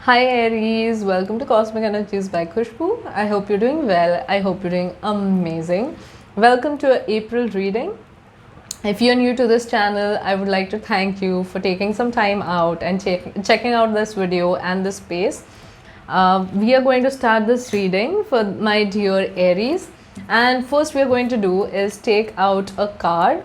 Hi Aries, welcome to Cosmic Energies by Khushboo. I hope you're doing well. I hope you're doing amazing. Welcome to an April reading. If you're new to this channel, I would like to thank you for taking some time out and checking out this video and this space. We are going to start this reading for my dear Aries. And first we are going to do is take out a card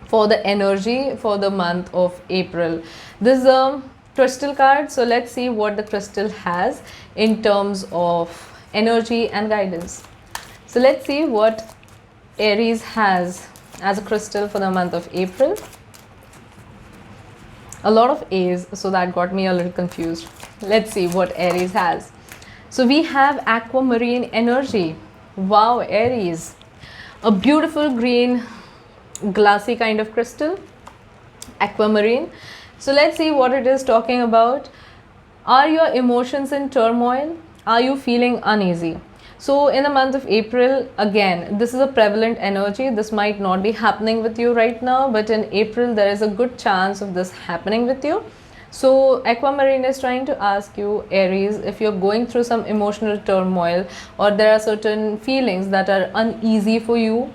for the energy for the month of April. This is a crystal card, so let's see what the crystal has in terms of energy and guidance. So let's see what Aries has as a crystal for the month of April. A lot of A's, so that got me a little confused. Let's see what Aries has. So we have aquamarine energy. Wow, Aries, a beautiful green glassy kind of crystal, aquamarine. So let's see what it is talking about. Are your emotions in turmoil? Are you feeling uneasy? So in the month of April, again, this is a prevalent energy. This might not be happening with you right now, but in April there is a good chance of this happening with you. So aquamarine is trying to ask you, Aries, if you're going through some emotional turmoil or there are certain feelings that are uneasy for you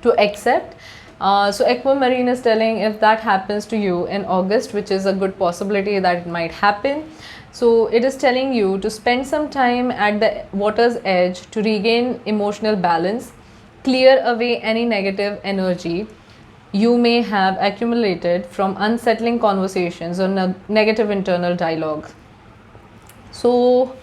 to accept. So aquamarine is telling if that happens to you in August, which is a good possibility that it might happen. So it is telling you to spend some time at the water's edge to regain emotional balance, clear away any negative energy you may have accumulated from unsettling conversations or negative internal dialogue. So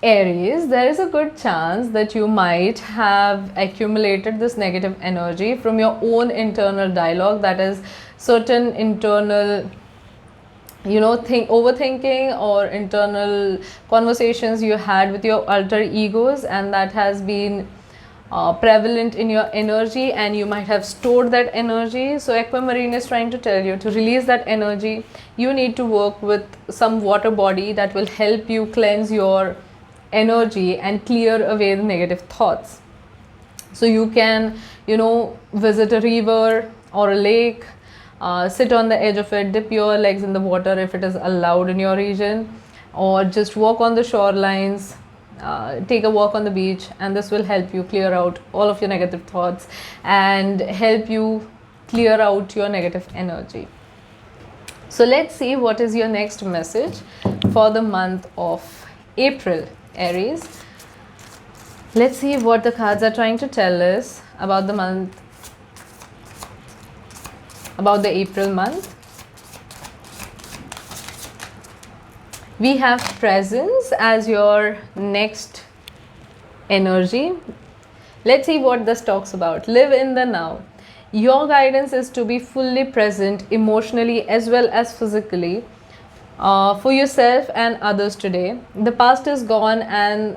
Aries, there is a good chance that you might have accumulated this negative energy from your own internal dialogue, that is certain internal overthinking or internal conversations you had with your alter egos, and that has been prevalent in your energy and you might have stored that energy. So aquamarine is trying to tell you to release that energy. You need to work with some water body that will help you cleanse your energy and clear away the negative thoughts. So you can visit a river or a lake, sit on the edge of it, dip your legs in the water if it is allowed in your region, or just walk on the shorelines, take a walk on the beach, and this will help you clear out all of your negative thoughts and help you clear out your negative energy. So let's see what is your next message for the month of April, Aries. Let's see what the cards are trying to tell us about the month, about the April month. We have presence as your next energy. Let's see what this talks about. Live in the now. Your guidance is to be fully present emotionally as well as physically for yourself and others today. The past is gone and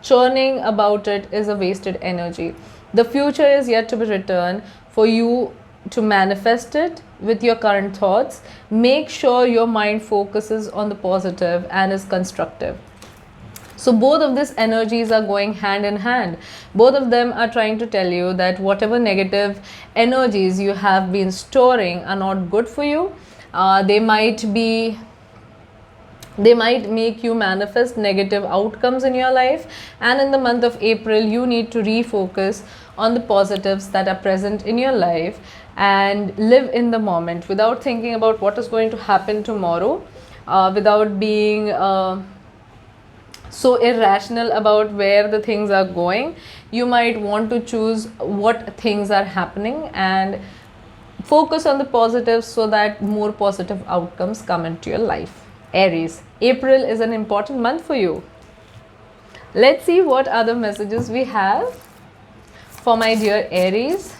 churning about it is a wasted energy. The future is yet to be returned for you to manifest it with your current thoughts. Make sure your mind focuses on the positive and is constructive. So both of these energies are going hand in hand. Both of them are trying to tell you that whatever negative energies you have been storing are not good for you. They might make you manifest negative outcomes in your life, and in the month of April you need to refocus on the positives that are present in your life and live in the moment without thinking about what is going to happen tomorrow, without being so irrational about where the things are going. You might want to choose what things are happening and focus on the positives so that more positive outcomes come into your life. Aries, April is an important month for you. Let's see what other messages we have for my dear Aries.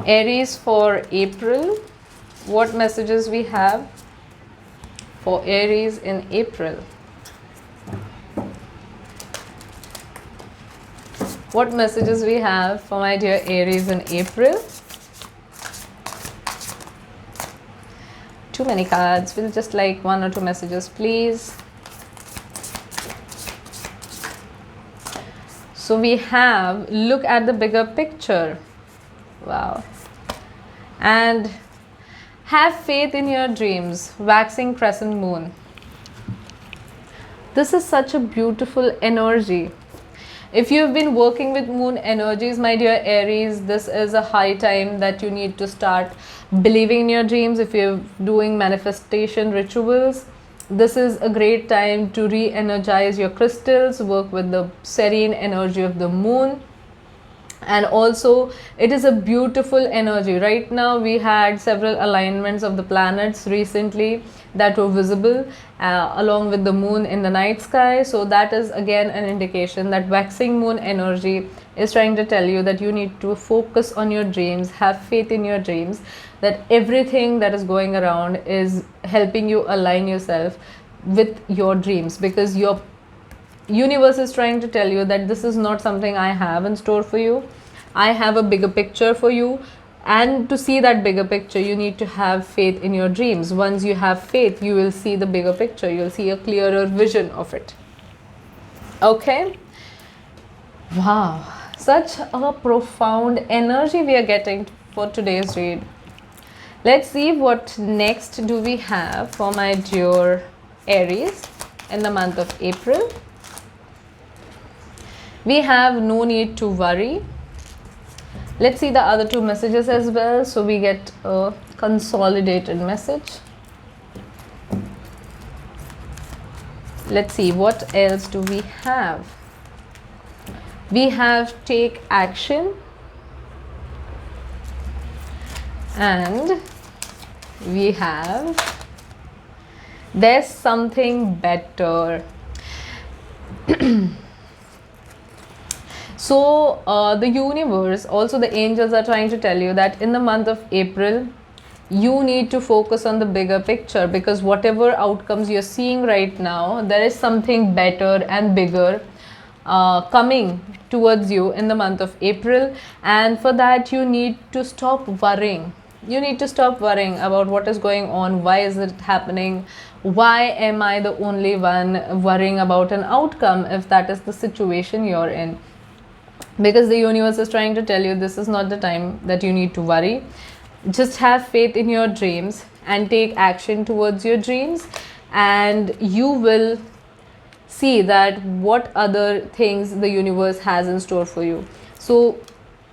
Aries for April, what messages we have for Aries in April? What messages we have for my dear Aries in April? Too many cards. We'll just like one or two messages, please. So we have, look at the bigger picture. Wow. And Have faith in your dreams. Waxing crescent moon. This is such a beautiful energy. If you've been working with moon energies, my dear Aries, this is a high time that you need to start believing in your dreams. If you're doing manifestation rituals, this is a great time to re-energize your crystals, work with the serene energy of the moon. And also it is a beautiful energy. Right now we had several alignments of the planets recently that were visible along with the moon in the night sky. So that is again an indication that waxing moon energy is trying to tell you that you need to focus on your dreams, have faith in your dreams, that everything that is going around is helping you align yourself with your dreams, because your universe is trying to tell you that this is not something I have in store for you. I have a bigger picture for you, and to see that bigger picture you need to have faith in your dreams. Once you have faith, you will see the bigger picture, you'll see a clearer vision of it. Okay, wow, such a profound energy we are getting for today's read. Let's see what next do we have for my dear Aries in the month of April. We have no need to worry. Let's see the other two messages as well, so we get a consolidated message. Let's see what else do we have. We have take action, and we have there's something better. So the universe, also the angels, are trying to tell you that in the month of April you need to focus on the bigger picture, because whatever outcomes you're seeing right now, there is something better and bigger coming towards you in the month of April. And for that you need to stop worrying. You need to stop worrying about what is going on, why is it happening, why am I the only one worrying about an outcome if that is the situation you're in. Because the universe is trying to tell you this is not the time that you need to worry. Just have faith in your dreams and take action towards your dreams, and you will see that what other things the universe has in store for you. So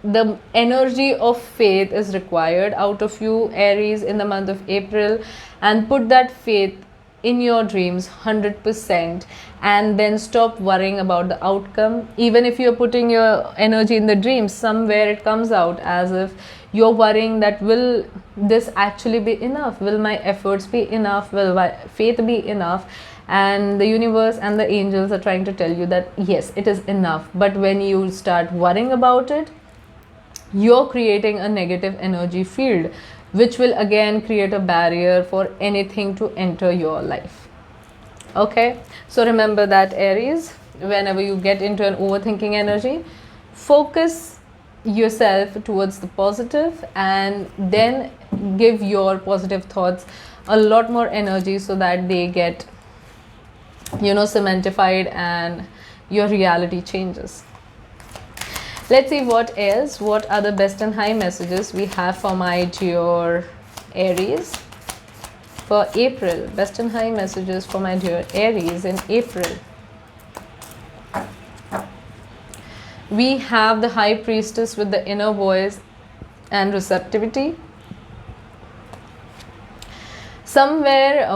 the energy of faith is required out of you, Aries, in the month of April, and put that faith in your dreams 100%, and then stop worrying about the outcome. Even if you're putting your energy in the dreams, somewhere it comes out as if you're worrying that will this actually be enough, will my efforts be enough, will my faith be enough. And the universe and the angels are trying to tell you that yes, it is enough. But when you start worrying about it, you're creating a negative energy field, which will again create a barrier for anything to enter your life. Okay, so remember that, Aries, whenever you get into an overthinking energy, focus yourself towards the positive, and then give your positive thoughts a lot more energy so that they get, cementified and your reality changes. Let's see what else, what are the best and high messages we have for my dear Aries for April. Best and high messages for my dear Aries in April. We have the High Priestess with the inner voice and receptivity. Somewhere,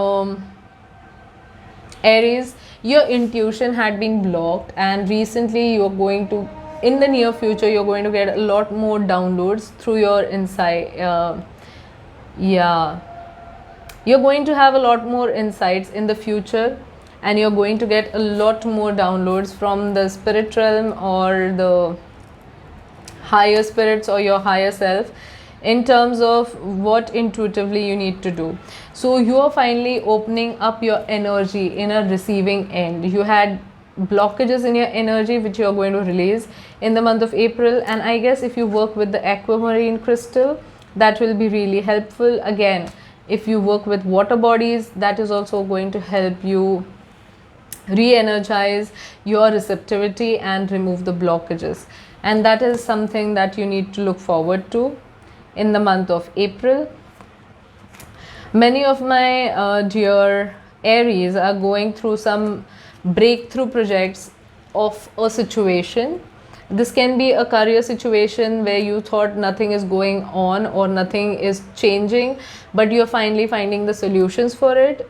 Aries, your intuition had been blocked, and recently you're going to, in the near future, you're going to get a lot more downloads through your insight. You're going to have a lot more insights in the future, and you're going to get a lot more downloads from the spirit realm or the higher spirits or your higher self in terms of what intuitively you need to do. So you are finally opening up your energy in a receiving end. You had blockages in your energy which you are going to release in the month of April, and I guess if you work with the aquamarine crystal, that will be really helpful. Again, if you work with water bodies, that is also going to help you re-energize your receptivity and remove the blockages, and that is something that you need to look forward to in the month of April. Many of my dear Aries are going through some breakthrough projects of a situation. This can be a career situation where you thought nothing is going on or nothing is changing, but you're finally finding the solutions for it.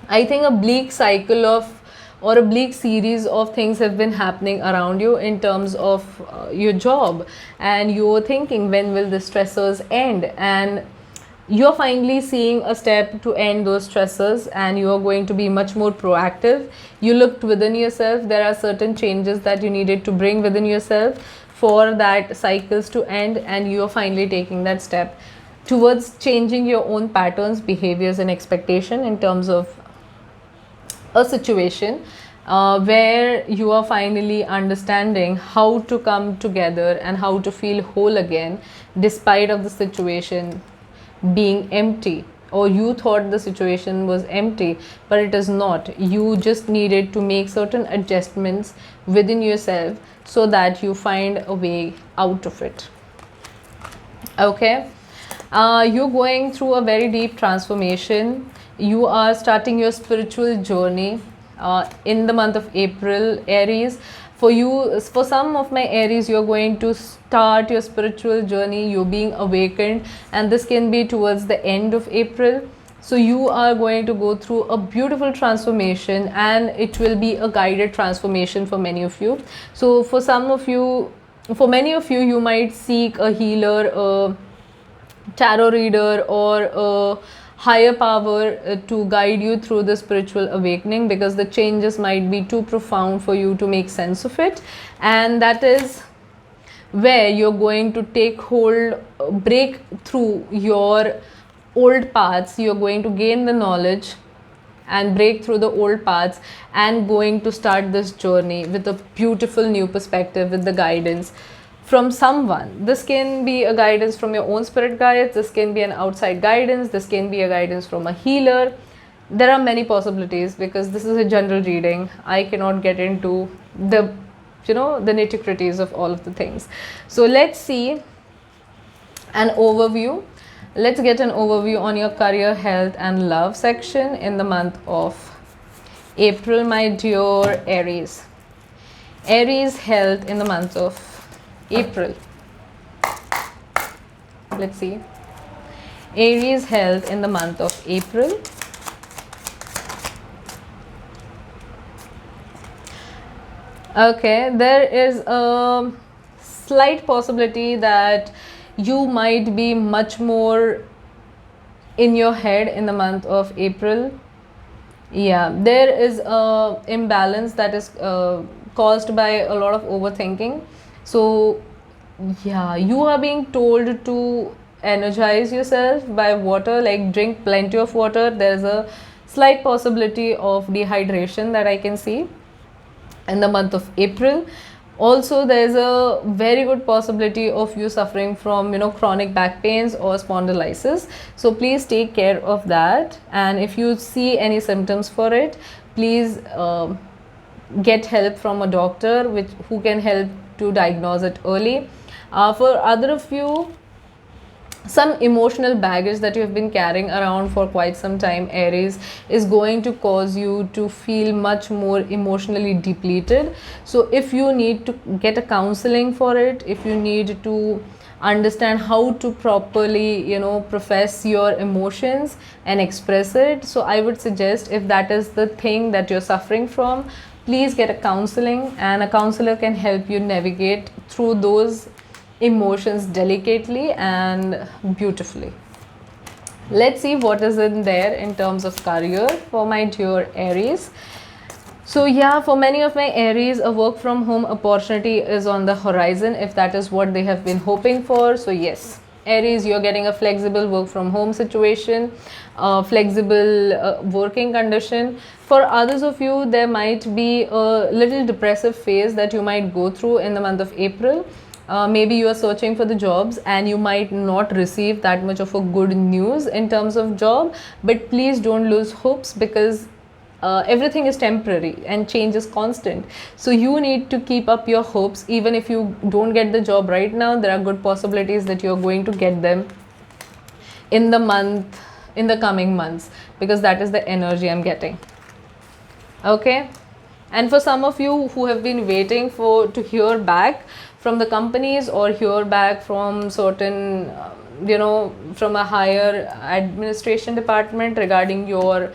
I think a bleak cycle of or a bleak series of things have been happening around you in terms of your job, and you're thinking, when will the stressors end? And you're finally seeing a step to end those stressors, and you are going to be much more proactive. You looked within yourself. There are certain changes that you needed to bring within yourself for that cycles to end, and you are finally taking that step towards changing your own patterns, behaviors and expectation in terms of a situation where you are finally understanding how to come together and how to feel whole again, despite of the situation being empty, or you thought the situation was empty but it is not. You just needed to make certain adjustments within yourself so that you find a way out of it. Okay, you're going through a very deep transformation. You are starting your spiritual journey in the month of April, Aries. For you, for some of my Aries, you're going to start your spiritual journey. You're being awakened, and this can be towards the end of April. So you are going to go through a beautiful transformation, and it will be a guided transformation for many of you. So for some of you, for many of you, you might seek a healer, a tarot reader, or a higher power to guide you through the spiritual awakening, because the changes might be too profound for you to make sense of it. And that is where you're going to take hold, break through your old paths. You're going to gain the knowledge and break through the old paths, and going to start this journey with a beautiful new perspective, with the guidance from someone. This can be a guidance from your own spirit guides, this can be an outside guidance, this can be a guidance from a healer. There are many possibilities, because this is a general reading. I cannot get into the the nitty-gritties of all of the things. So let's see an overview. Let's get an overview on your career, health and love section in the month of April, my dear Aries. Aries health in the month of April. Let's see. Aries health in the month of April. Okay, there is a slight possibility that you might be much more in your head in the month of April. Yeah, there is a imbalance that is caused by a lot of overthinking. So yeah, you are being told to energize yourself by water, like drink plenty of water. There's a slight possibility of dehydration that I can see in the month of April. Also, there's a very good possibility of you suffering from chronic back pains or spondylitis. So please take care of that, and if you see any symptoms for it, please get help from a doctor who can help to diagnose it early. For other of you, some emotional baggage that you have been carrying around for quite some time, Aries, is going to cause you to feel much more emotionally depleted. So if you need to get a counseling for it, if you need to understand how to properly profess your emotions and express it, so I would suggest, if that is the thing that you're suffering from, please get a counseling, and a counselor can help you navigate through those emotions delicately and beautifully. Let's see what is in there in terms of career for my dear Aries. So yeah, for many of my Aries, a work from home opportunity is on the horizon, if that is what they have been hoping for. So yes, Aries, you're getting a flexible work from home situation, flexible working condition. For others of you, there might be a little depressive phase that you might go through in the month of April. Maybe you are searching for the jobs and you might not receive that much of a good news in terms of job, but please don't lose hopes, because everything is temporary and change is constant. So you need to keep up your hopes. Even if you don't get the job right now, there are good possibilities that you're going to get them in the coming months, because that is the energy I'm getting. Okay. And for some of you who have been waiting to hear back from the companies, or hear back from certain from a higher administration department regarding your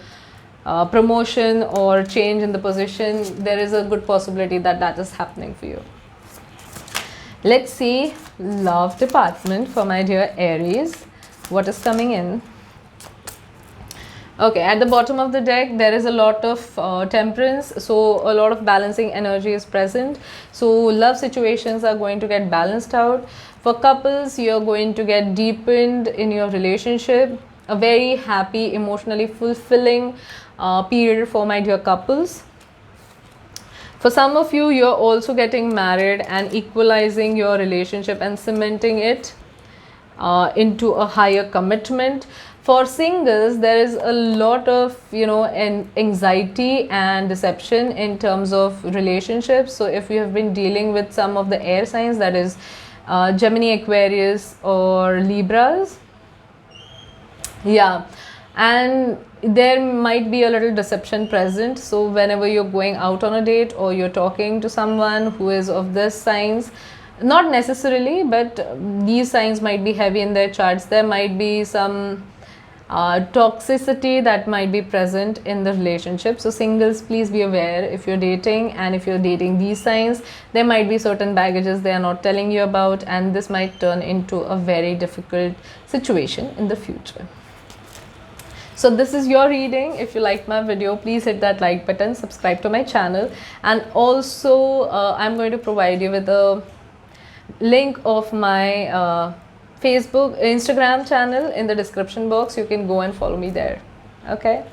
promotion or change in the position, there is a good possibility that that is happening for you. Let's see love department for my dear Aries. What is coming in? Okay, at the bottom of the deck there is a lot of temperance, so a lot of balancing energy is present. So love situations are going to get balanced out. For couples, you're going to get deepened in your relationship. A very happy, emotionally fulfilling period for my dear couples. For some of you, you're also getting married and equalizing your relationship and cementing it into a higher commitment. For singles, there is a lot of anxiety and deception in terms of relationships. So if you have been dealing with some of the air signs, that is Gemini, Aquarius or Libras, yeah, and there might be a little deception present. So whenever you're going out on a date or you're talking to someone who is of this signs, not necessarily, but these signs might be heavy in their charts, there might be some toxicity that might be present in the relationship. So singles, please be aware if you're dating, and if you're dating these signs, there might be certain baggages they are not telling you about, and this might turn into a very difficult situation in the future. So this is your reading. If you liked my video, please hit that like button, subscribe to my channel, and also I'm going to provide you with a link of my Instagram channel in the description box. You can go and follow me there. Okay.